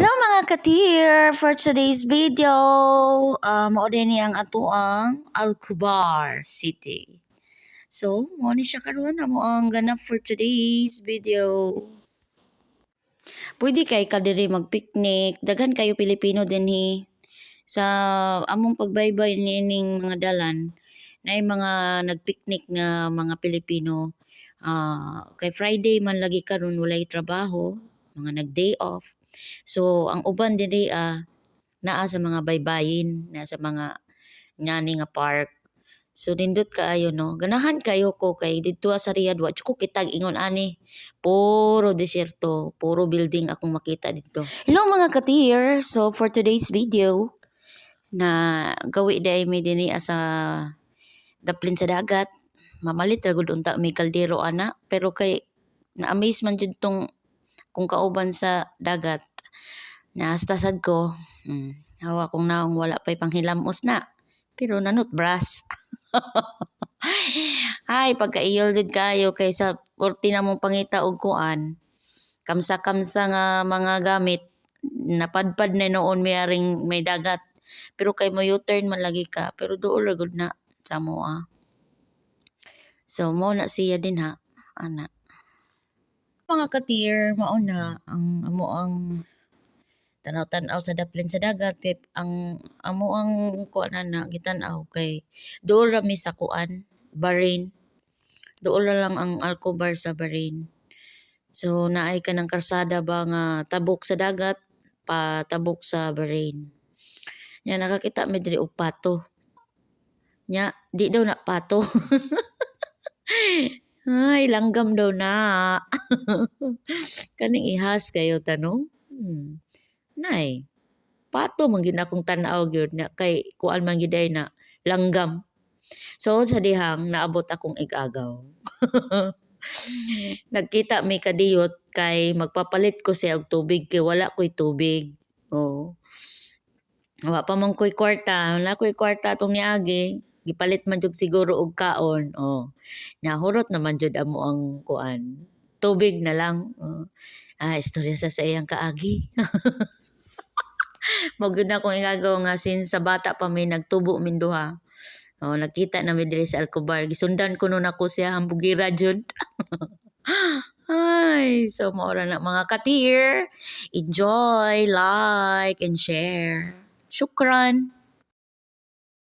Hello mga katir! For today's video, mao din ang atuang Alcobar City. So, mao ni siya karon amo ang ganap for today's video. Pwede kay kadiri mag-picnic, daghan kayo Pilipino dinhi sa among pagbaybay niining mga dalan na mga nagpicnic na mga Pilipino. Kay Friday man lagi karon walay trabaho, mga nag-day off. So, ang uban diri naa sa mga baybayin, naa sa mga ngani nga park. So nindot kaayo no. Ganahan kayo ko kay didto sa Riyadh wa ko kitag ingon ani. Puro desierto, puro building akong makita dito. Hello mga katir. So for today's video na gawi day mi dinhi sa daplin sa dagat. Mamalit ra gud unta may kaldero ana pero kay na-amaze man jud tong kung kauban sa dagat. Naastasad ko. Hawa kong naong wala pa'y panghilamos na. Pero nanot brass. Ay, pagkaiyol din kayo kaysa porti na mong pangita og kuan. Kamsa-kamsa nga mga gamit. Napadpad na noon mayaring may dagat. Pero kay mo U-turn man lagi ka. Pero doon lagod na sa mo So, mo na siya din ha. Ana. Mga katir, mauna ang amo ang tanaw-tanaw sa daplin sa dagat kay ang amo ang kuan na gitan-aw kay dool ra mi sa kuan Bahrain. Dool ra lang ang Alcobar sa Bahrain. So naay ka ng karsada ba nga tabok sa dagat patabok sa Bahrain. Nya nakakita mi diri og pato. Nya di daw na pato. Ay, langgam daw na. Kaning ihas kayo tanong. Nay, pato man gid akong tan-aw gyud na kay kuan man gid na langgam. So sa dihang naabot akong igagaw. Nagkita mi kadiyot kay magpapalit ko siya og tubig kay wala ko'y tubig. Oh. Wa pa man ko'y kwarta, wala ko'y kwarta tong niagi. Gipalit man jud siguro og kaon. Oh. Nahurot naman jud amo ang kuan. Tubig na lang. Oh. Istorya sa iyang kaagi. Magud na kong igagaw nga since sa bata pa may nagtubo min duha. Oh, nakita na mi diri sa Alcobar. Gisundan ko nun ako siya hambugira jud. Ay, so maura na mga katir. Enjoy, like, and share. Shukran.